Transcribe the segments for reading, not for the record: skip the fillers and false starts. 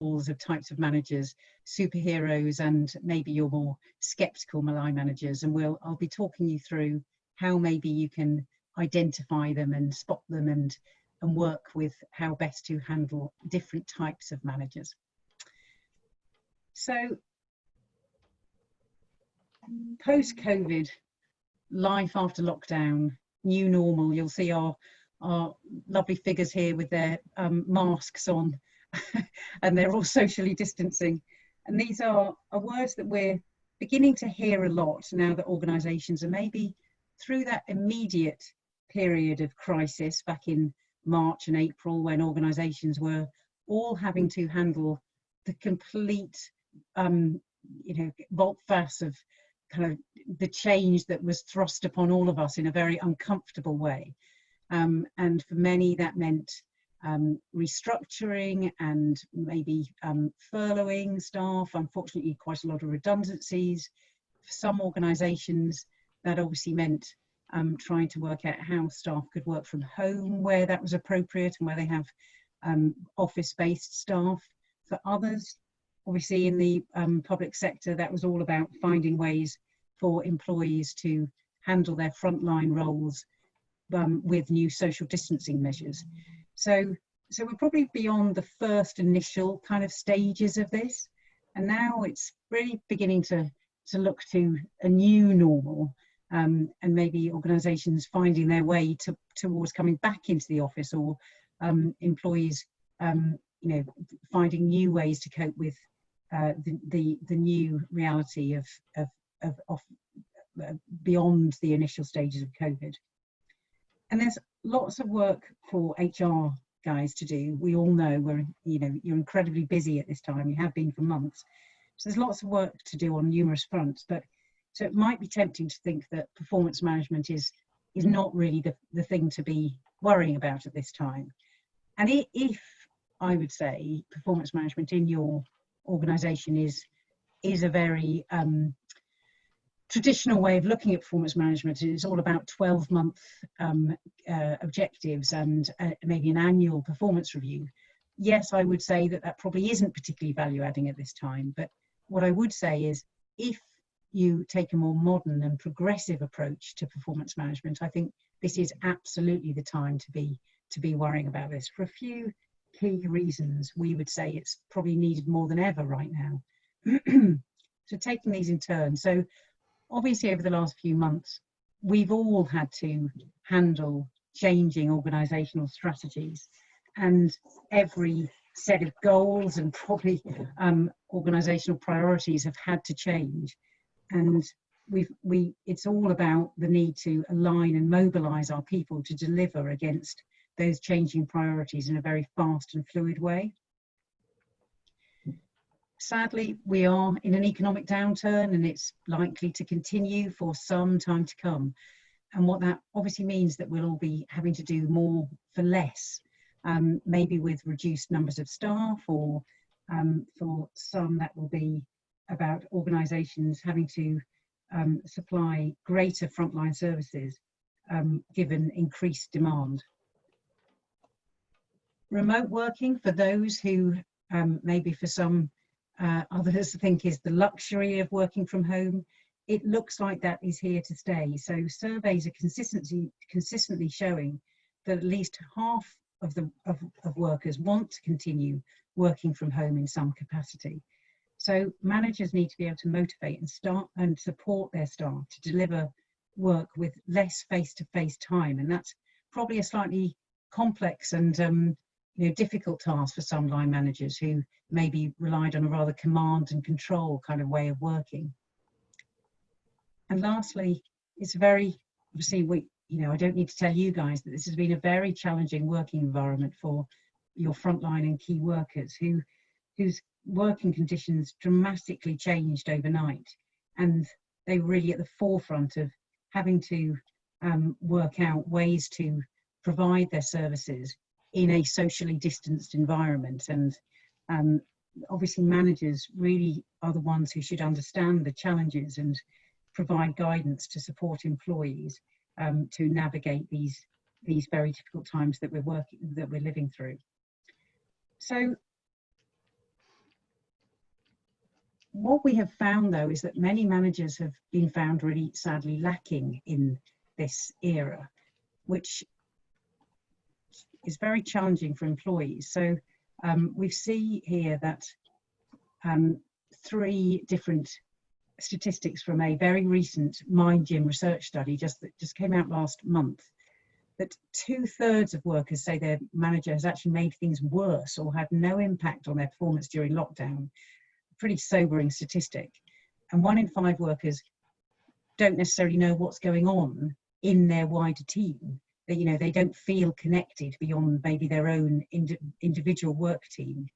of types of managers, superheroes, and maybe your more skeptical line managers. And I'll be talking you through how maybe you can identify them and spot them and work with how best to handle different types of managers. So post-COVID, life after lockdown, new normal, you'll see our lovely figures here with their masks on and they're all socially distancing. And these are words that we're beginning to hear a lot now that organisations are maybe through that immediate period of crisis back in March and April, when organisations were all having to handle the complete volte-face of kind of the change that was thrust upon all of us in a very uncomfortable way. And for many that meant restructuring and maybe furloughing staff, unfortunately quite a lot of redundancies. For some organisations that obviously meant trying to work out how staff could work from home where that was appropriate and where they have office-based staff. For others, obviously in the public sector, that was all about finding ways for employees to handle their frontline roles with new social distancing measures. So we're probably beyond the first initial kind of stages of this, and now it's really beginning to look to a new normal. And maybe organisations finding their way towards coming back into the office, or employees, finding new ways to cope with the new reality of beyond the initial stages of COVID. And there's lots of work for HR guys to do. We all know you're incredibly busy at this time. You have been for months. So there's lots of work to do on numerous fronts, so it might be tempting to think that performance management is not really the thing to be worrying about at this time. And if I would say performance management in your organisation is a very traditional way of looking at performance management. It's all about 12-month objectives and maybe an annual performance review. Yes, I would say that probably isn't particularly value adding at this time, but what I would say is if you take a more modern and progressive approach to performance management, I think this is absolutely the time to be worrying about this. For a few key reasons, we would say it's probably needed more than ever right now. So taking these in turn. So obviously over the last few months, we've all had to handle changing organisational strategies, and every set of goals and probably organisational priorities have had to change. And it's all about the need to align and mobilise our people to deliver against those changing priorities in a very fast and fluid way. Sadly, we are in an economic downturn, and it's likely to continue for some time to come. And what that obviously means that we'll all be having to do more for less, maybe with reduced numbers of staff, or for some that will be about organisations having to supply greater frontline services given increased demand. Remote working, for those who maybe for some others think is the luxury of working from home, it looks like that is here to stay. So surveys are consistently showing that at least half of workers want to continue working from home in some capacity. So managers need to be able to motivate and support their staff to deliver work with less face-to-face time, and that's probably a slightly complex and difficult task for some line managers who maybe relied on a rather command and control kind of way of working. And lastly, it's very, obviously, I don't need to tell you guys that this has been a very challenging working environment for your frontline and key workers whose working conditions dramatically changed overnight, and they were really at the forefront of having to work out ways to provide their services in a socially distanced environment. And obviously managers really are the ones who should understand the challenges and provide guidance to support employees to navigate these very difficult times that we're living through. So what we have found, though, is that many managers have been found really sadly lacking in this era, which is very challenging for employees. So we see here that 3 different statistics from a very recent Mind Gym research study that just came out last month, that 2/3 of workers say their manager has actually made things worse or had no impact on their performance during lockdown. Pretty sobering statistic. And 1 in 5 workers don't necessarily know what's going on in their wider team. They, you know, they don't feel connected beyond maybe their own individual work team.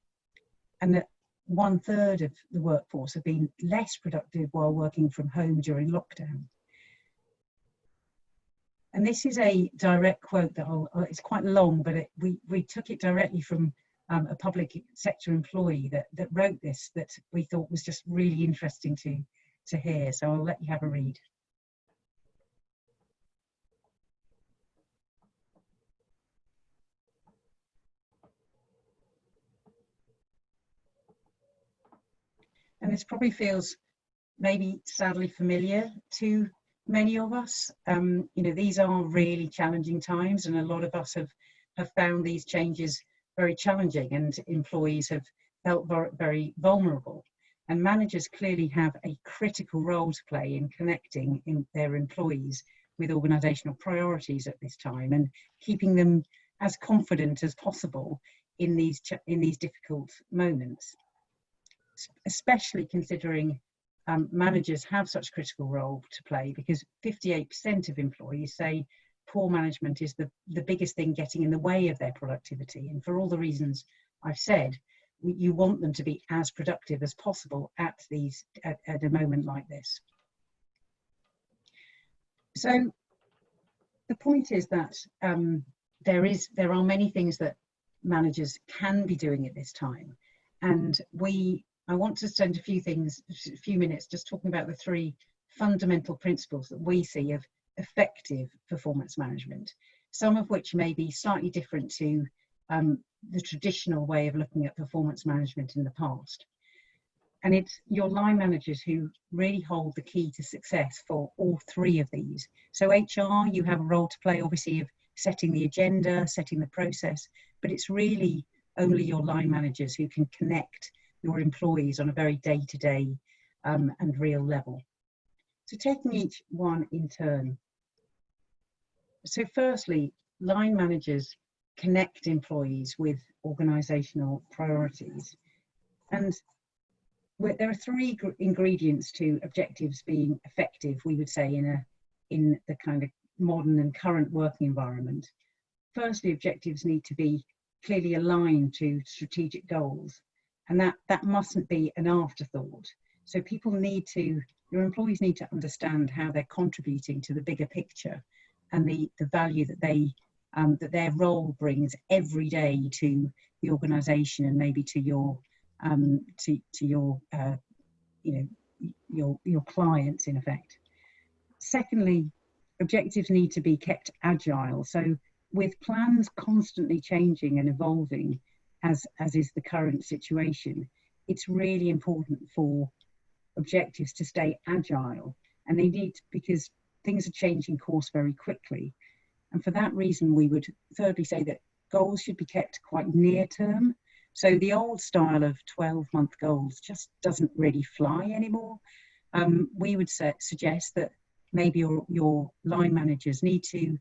And that 1/3 of the workforce have been less productive while working from home during lockdown. And this is a direct quote that it's quite long, but we took it directly from a public sector employee that wrote this, that we thought was just really interesting to hear. So I'll let you have a read. And this probably feels maybe sadly familiar to many of us. You know, these are really challenging times, and a lot of us have found these changes very challenging, and employees have felt very vulnerable. And managers clearly have a critical role to play in connecting their employees with organisational priorities at this time, and keeping them as confident as possible in these difficult moments, especially considering managers have such a critical role to play, because 58% of employees say poor management is the biggest thing getting in the way of their productivity. And for all the reasons I've said, you want them to be as productive as possible at a moment like this. So the point is that there are many things that managers can be doing at this time, and I want to spend a few minutes just talking about the 3 fundamental principles that we see of effective performance management, some of which may be slightly different to the traditional way of looking at performance management in the past. And it's your line managers who really hold the key to success for all 3 of these. So HR, you have a role to play, obviously, of setting the agenda, setting the process, but it's really only your line managers who can connect your employees on a very day-to-day and real level. So taking each one in turn. So firstly, line managers connect employees with organisational priorities. And there are 3 ingredients to objectives being effective, we would say, in the kind of modern and current working environment. Firstly, objectives need to be clearly aligned to strategic goals, and that mustn't be an afterthought. So your employees need to understand how they're contributing to the bigger picture, and the value that that their role brings every day to the organisation, and maybe to your your clients, in effect. Secondly, objectives need to be kept agile. So with plans constantly changing and evolving, as is the current situation, it's really important for objectives to stay agile, and they need, because things are changing course very quickly. And for that reason, we would thirdly say that goals should be kept quite near term. So the old style of 12-month goals just doesn't really fly anymore. We would suggest that maybe your line managers need to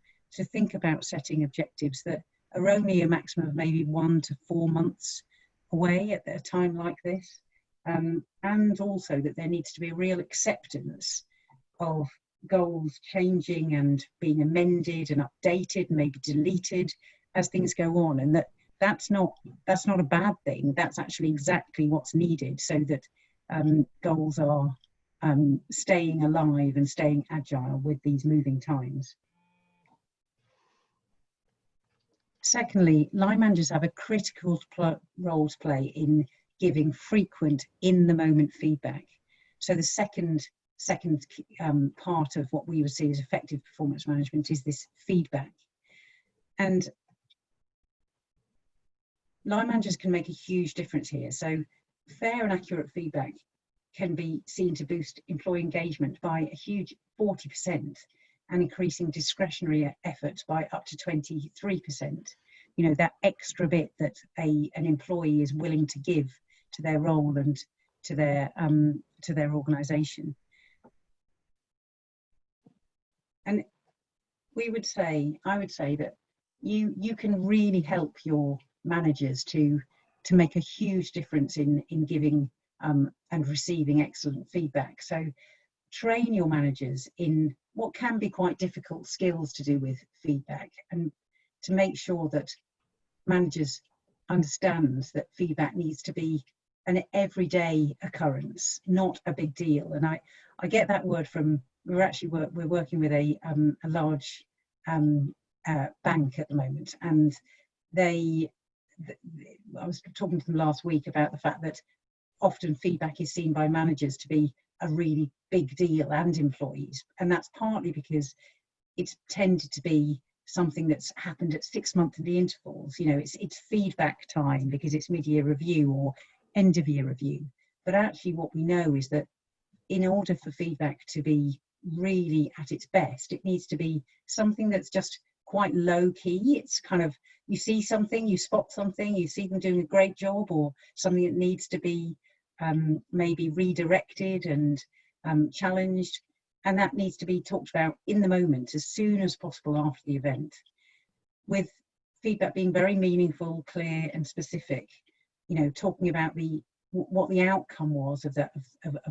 think about setting objectives that are only a maximum of maybe 1 to 4 months away at a time like this. And also that there needs to be a real acceptance of goals changing and being amended and updated and maybe deleted as things go on, and that's not a bad thing. That's actually exactly what's needed, so that goals are staying alive and staying agile with these moving times. Secondly, line managers have a critical role to play in giving frequent, in-the-moment feedback. So the second part of what we would see as effective performance management is this feedback. And line managers can make a huge difference here. So fair and accurate feedback can be seen to boost employee engagement by a huge 40% and increasing discretionary effort by up to 23%. You know, that extra bit that an employee is willing to give to their role and to their organisation. And I would say that you can really help your managers to make a huge difference in giving and receiving excellent feedback. So train your managers in what can be quite difficult skills to do with feedback, and to make sure that managers understand that feedback needs to be an everyday occurrence, not a big deal. And I get that word from, we're working with a large bank at the moment, and I was talking to them last week about the fact that often feedback is seen by managers to be a really big deal, and employees, and that's partly because it's tended to be something that's happened at 6-monthly intervals. You know, it's feedback time because it's mid-year review or end of year review. But actually what we know is that in order for feedback to be really at its best, it needs to be something that's just quite low key. It's kind of, you see something, you spot something, you see them doing a great job, or something that needs to be maybe redirected and challenged, and that needs to be talked about in the moment as soon as possible after the event, with feedback being very meaningful, clear and specific. You know, talking about what the outcome was of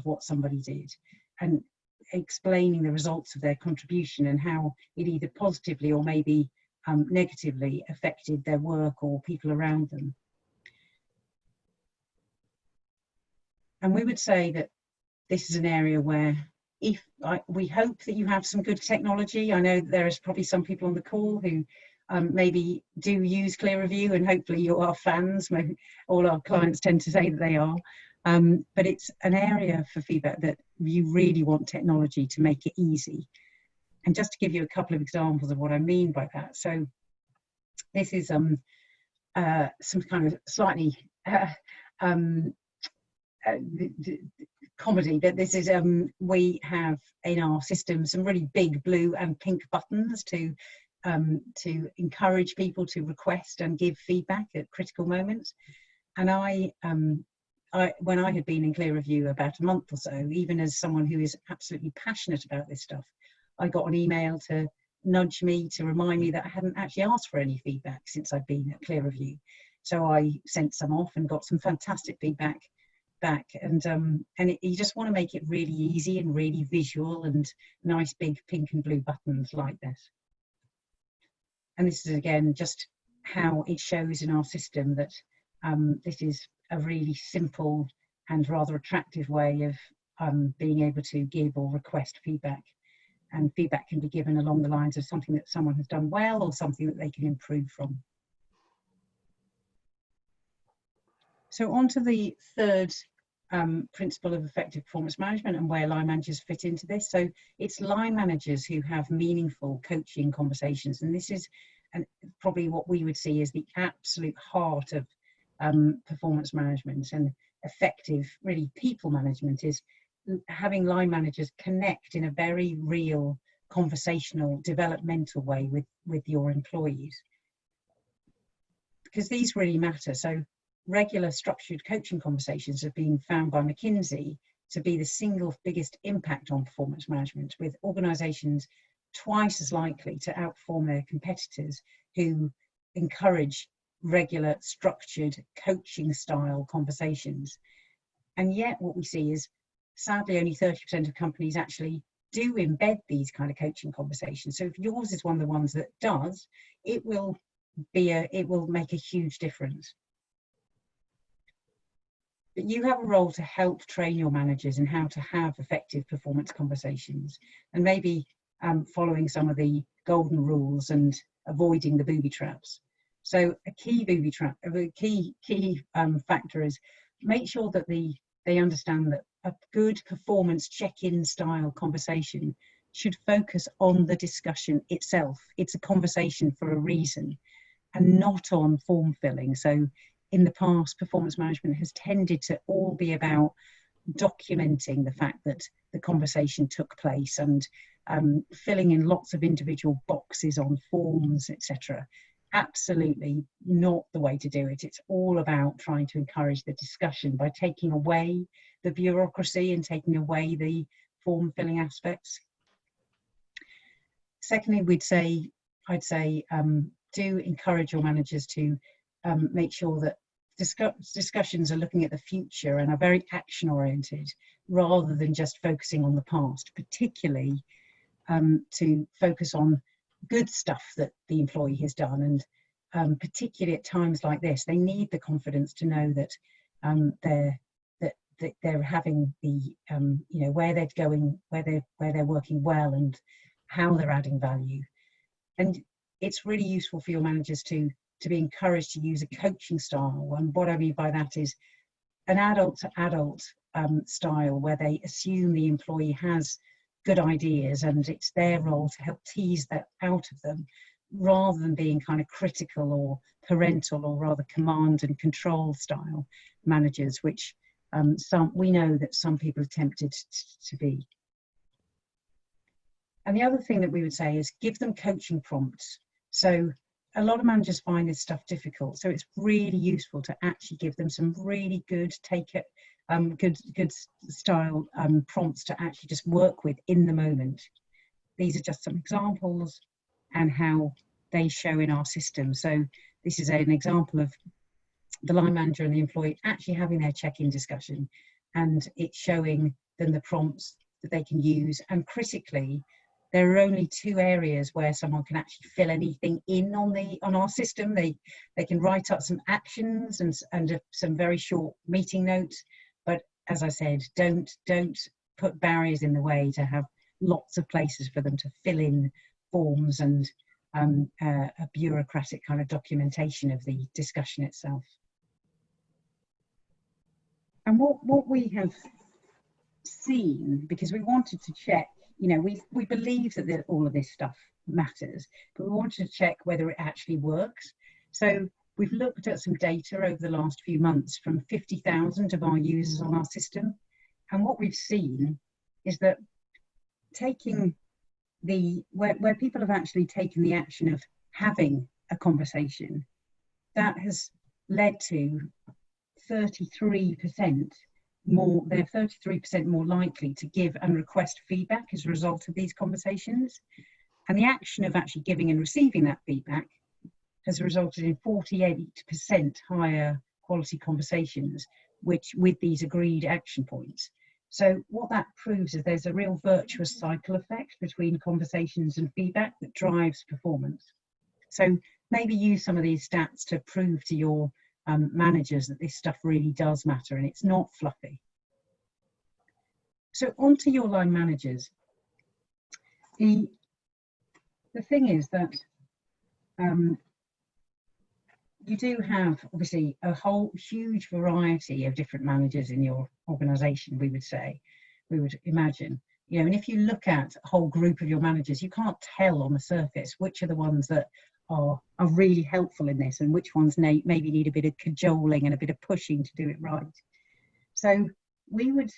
what somebody did, and explaining the results of their contribution and how it either positively or maybe negatively affected their work or people around them. And we would say that this is an area where we hope that you have some good technology. I know there is probably some people on the call who maybe do use Clear Review, and hopefully you are fans. All our clients tend to say that they are. But it's an area for feedback that you really want technology to make it easy. And just to give you a couple of examples of what I mean by that. So this is some kind of slightly comedy, but this is we have in our system some really big blue and pink buttons to encourage people to request and give feedback at critical moments. And when I had been in Clear Review about a month or so, even as someone who is absolutely passionate about this stuff, I got an email to nudge me, to remind me that I hadn't actually asked for any feedback since I'd been at Clear Review. So I sent some off and got some fantastic feedback back. And you just want to make it really easy and really visual, and nice big pink and blue buttons like this. And this is again just how it shows in our system that this is a really simple and rather attractive way of being able to give or request feedback. And feedback can be given along the lines of something that someone has done well or something that they can improve from. So on to the third principle of effective performance management, and where line managers fit into this. So it's line managers who have meaningful coaching conversations, and this is probably what we would see as the absolute heart of performance management and effective, really, people management, is having line managers connect in a very real, conversational, developmental way with your employees, because these really matter. So regular structured coaching conversations have been found by McKinsey to be the single biggest impact on performance management, with organisations twice as likely to outperform their competitors who encourage regular structured coaching style conversations. And yet what we see is, sadly, only 30% of companies actually do embed these kind of coaching conversations. So if yours is one of the ones that does, it will make a huge difference. But you have a role to help train your managers in how to have effective performance conversations, and maybe following some of the golden rules and avoiding the booby traps. So a key booby trap, a key factor is make sure that they understand that a good performance check-in style conversation should focus on the discussion itself. It's a conversation for a reason, and not on form filling. So in the past, performance management has tended to all be about documenting the fact that the conversation took place, and filling in lots of individual boxes on forms, etc. Absolutely not the way to do it. It's all about trying to encourage the discussion by taking away the bureaucracy and taking away the form filling aspects. Secondly, I'd say do encourage your managers to make sure that discussions are looking at the future and are very action oriented rather than just focusing on the past, particularly to focus on good stuff that the employee has done. And particularly at times like this, they need the confidence to know that they're having the where they're going, where they're working well, and how they're adding value. And it's really useful for your managers to be encouraged to use a coaching style. And what I mean by that is an adult to adult style, where they assume the employee has good ideas and it's their role to help tease that out of them, rather than being kind of critical or parental or rather command and control style managers, which we know that some people are tempted to be. And the other thing that we would say is give them coaching prompts. So a lot of managers find this stuff difficult, so it's really useful to actually give them some really good good style prompts to actually just work with in the moment. These are just some examples and how they show in our system. So this is an example of the line manager and the employee actually having their check-in discussion, and it's showing them the prompts that they can use. And critically, there are only two areas where someone can actually fill anything in on our system. They can write up some actions and some very short meeting notes, but as I said, don't put barriers in the way to have lots of places for them to fill in forms and a bureaucratic kind of documentation of the discussion itself. And what we have seen, because we wanted to check, we believe that all of this stuff matters, but we wanted to check whether it actually works. So we've looked at some data over the last few months from 50,000 of our users on our system. And what we've seen is that taking where people have actually taken the action of having a conversation, that has led to 33% more, they're 33% more likely to give and request feedback as a result of these conversations. And the action of actually giving and receiving that feedback has resulted in 48% higher quality conversations, which with these agreed action points. So what that proves is there's a real virtuous cycle effect between conversations and feedback that drives performance. So maybe use some of these stats to prove to your managers that this stuff really does matter and it's not fluffy. So on to your line managers. The thing is that you do have obviously a whole huge variety of different managers in your organisation, we would imagine. And if you look at a whole group of your managers, you can't tell on the surface which are the ones that are really helpful in this and which ones maybe need a bit of cajoling and a bit of pushing to do it right. So we would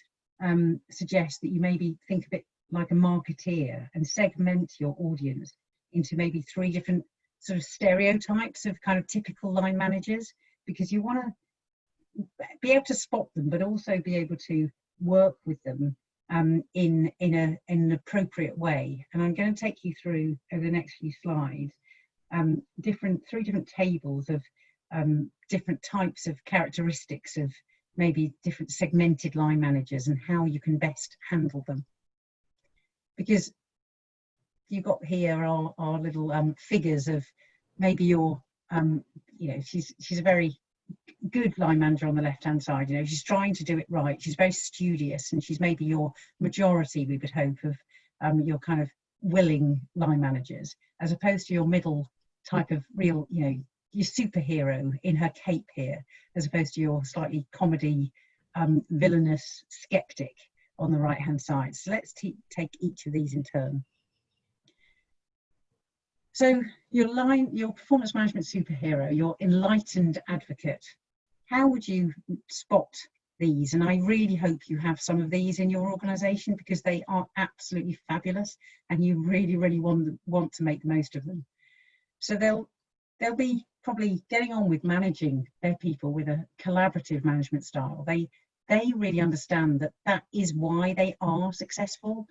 suggest that you maybe think a bit like a marketeer and segment your audience into maybe 3 different sort of stereotypes of kind of typical line managers, because you want to be able to spot them but also be able to work with them in an appropriate way. And I'm going to take you through over the next few slides 3 different tables of different types of characteristics of maybe different segmented line managers and how you can best handle them. Because you've got here our little figures of maybe your she's a very good line manager on the left hand side. She's trying to do it right, she's very studious, and she's maybe your majority, we would hope, of your kind of willing line managers, as opposed to your middle type of real, your superhero in her cape here, as opposed to your slightly comedy villainous skeptic on the right hand side. So let's take each of these in turn. So your performance management superhero, your enlightened advocate, how would you spot these, and I really hope you have some of these in your organisation, because they are absolutely fabulous and you really, really want to make the most of them. So they'll be probably getting on with managing their people with a collaborative management style. They really understand that is why they are successful.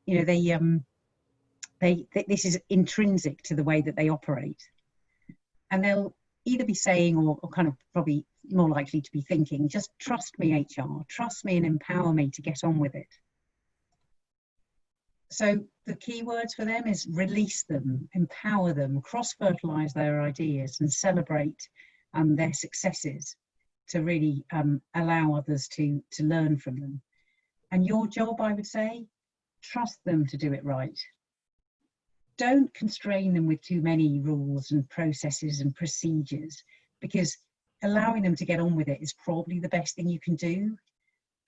You know, this is intrinsic to the way that they operate, and they'll either be saying or kind of probably more likely to be thinking, just trust me, HR, trust me and empower me to get on with it. So the key words for them is release them, empower them, cross-fertilise their ideas and celebrate their successes to really allow others to learn from them. And your job, I would say, trust them to do it right. Don't constrain them with too many rules and processes and procedures, because allowing them to get on with it is probably the best thing you can do.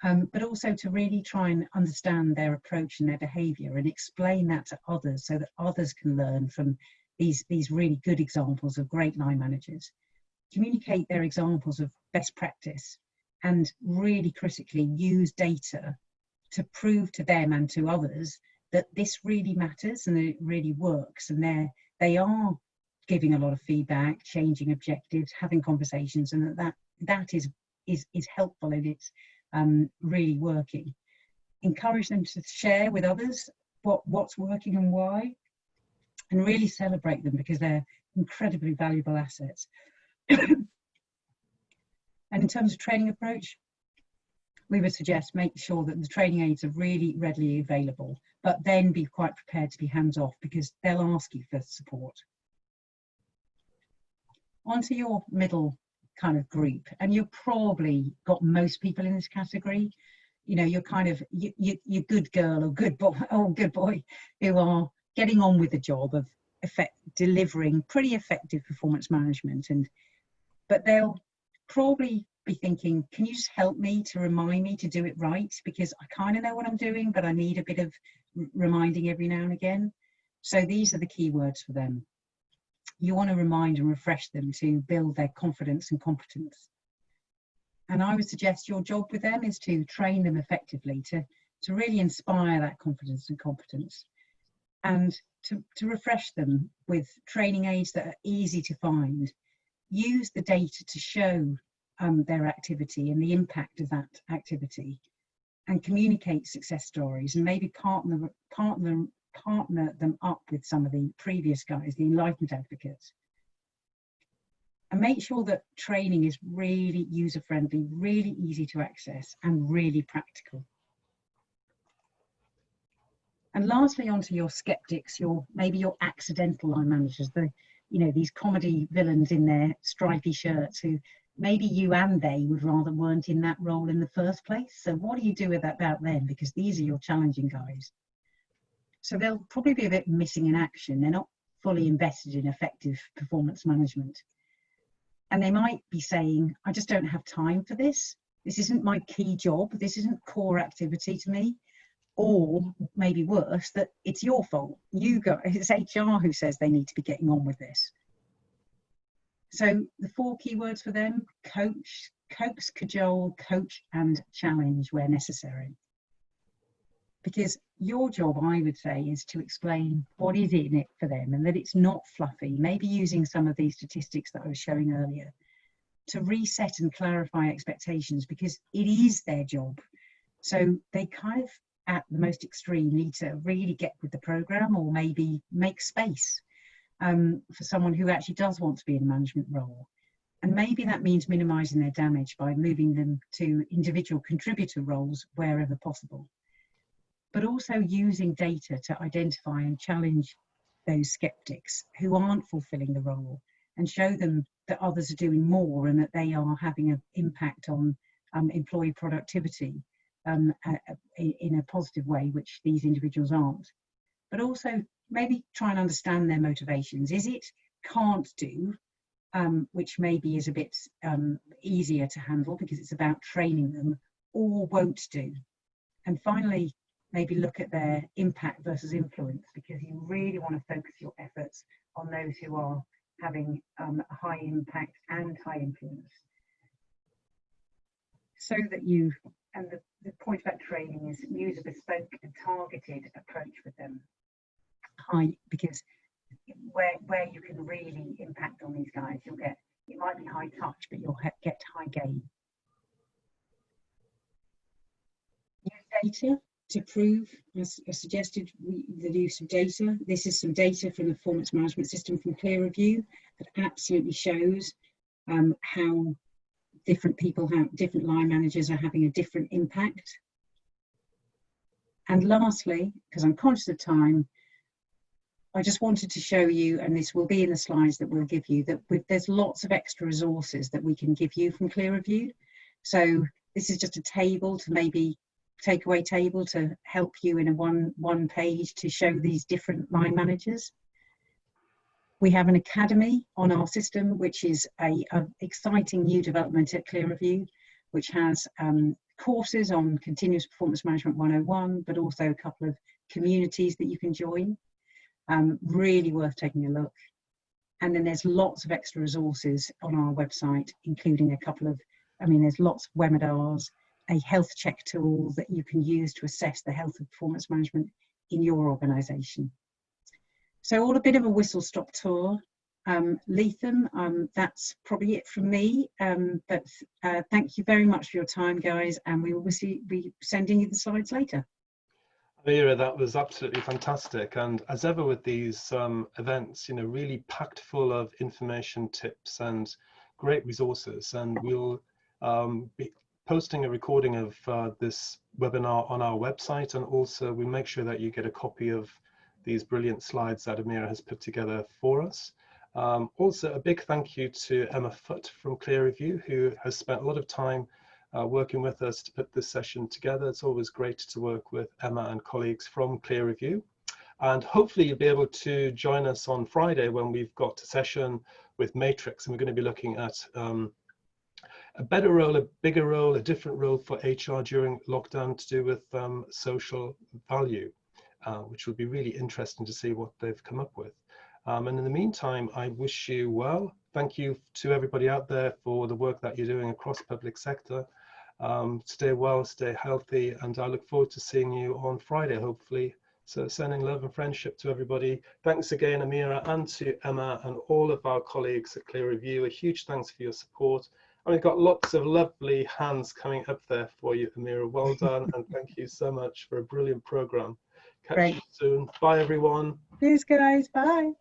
But also to really try and understand their approach and their behaviour and explain that to others so that others can learn from these really good examples of great line managers. Communicate their examples of best practice and really critically use data to prove to them and to others that this really matters and that it really works, and they are giving a lot of feedback, changing objectives, having conversations, and that is helpful and it's really working. Encourage them to share with others what's working and why, and really celebrate them because they're incredibly valuable assets. And in terms of training approach, we would suggest make sure that the training aids are really readily available, but then be quite prepared to be hands-off because they'll ask you for support. Onto your middle kind of group, and you've probably got most people in this category. You know, you're kind of you good girl or good boy who are getting on with the job of delivering pretty effective performance management, but they'll probably be thinking, can you just help me to remind me to do it right, because I kind of know what I'm doing but I need a bit of reminding every now and again. So these are the key words for them. You want to remind and refresh them to build their confidence and competence. And I would suggest your job with them is to train them effectively, to really inspire that confidence and competence, and to refresh them with training aids that are easy to find. Use the data to show their activity and the impact of that activity, and communicate success stories, and maybe partner them up with some of the previous guys, the enlightenment advocates. And make sure that training is really user-friendly, really easy to access, and really practical. And lastly, onto your skeptics, maybe your accidental line managers, these comedy villains in their stripy shirts who maybe you and they would rather weren't in that role in the first place. So what do you do about them? Because these are your challenging guys. So they'll probably be a bit missing in action. They're not fully invested in effective performance management. And they might be saying, I just don't have time for this. This isn't my key job. This isn't core activity to me. Or maybe worse, that it's your fault. It's HR who says they need to be getting on with this. So the 4 key words for them: coach, coax, cajole, coach, and challenge where necessary. Because your job, I would say, is to explain what is in it for them and that it's not fluffy, maybe using some of these statistics that I was showing earlier, to reset and clarify expectations, because it is their job. So they kind of, at the most extreme, need to really get with the program, or maybe make space for someone who actually does want to be in a management role. And maybe that means minimizing their damage by moving them to individual contributor roles wherever possible, but also using data to identify and challenge those skeptics who aren't fulfilling the role, and show them that others are doing more and that they are having an impact on employee productivity in a positive way, which these individuals aren't. But also maybe try and understand their motivations. Is it can't do, which maybe is a bit easier to handle because it's about training them, or won't do? And finally, maybe look at their impact versus influence, because you really want to focus your efforts on those who are having a high impact and high influence. so that you, and the point about training is use a bespoke and targeted approach with them. Because where you can really impact on these guys, you'll get, it might be high touch, but you'll get high gain. Use data to prove, as suggested, the use of data. This is some data from the performance management system from Clear Review that absolutely shows how different line managers are having a different impact. And lastly, because I'm conscious of time, I just wanted to show you, and this will be in the slides that we'll give you, that there's lots of extra resources that we can give you from Clear Review. So this is just a table to maybe takeaway table to help you in a one page to show these different line managers. We have an academy on our system, which is a exciting new development at Clear Review, which has courses on continuous performance management 101, but also a couple of communities that you can join. Really worth taking a look. And then there's lots of extra resources on our website, including a couple of, there's lots of webinars, a health check tool that you can use to assess the health of performance management in your organisation. So all a bit of a whistle-stop tour. Lethem, that's probably it from me, but thank you very much for your time, guys, and we will be sending you the slides later. Amira, that was absolutely fantastic, and as ever with these events, really packed full of information, tips and great resources, and we'll be posting a recording of this webinar on our website, and also we make sure that you get a copy of these brilliant slides that Amira has put together for us. Also, a big thank you to Emma Foote from Clear Review, who has spent a lot of time working with us to put this session together. It's always great to work with Emma and colleagues from Clear Review. And hopefully you'll be able to join us on Friday when we've got a session with Matrix, and we're going to be looking at a better role, a bigger role, a different role for HR during lockdown to do with social value, which will be really interesting to see what they've come up with. And in the meantime, I wish you well. Thank you to everybody out there for the work that you're doing across public sector. Stay well, stay healthy, and I look forward to seeing you on Friday, hopefully. So sending love and friendship to everybody. Thanks again, Amira, and to Emma and all of our colleagues at Clear Review. A huge thanks for your support. And we've got lots of lovely hands coming up there for you, Amira. Well done, and thank you so much for a brilliant program. Catch you soon. Bye, everyone. Cheers, guys. Bye.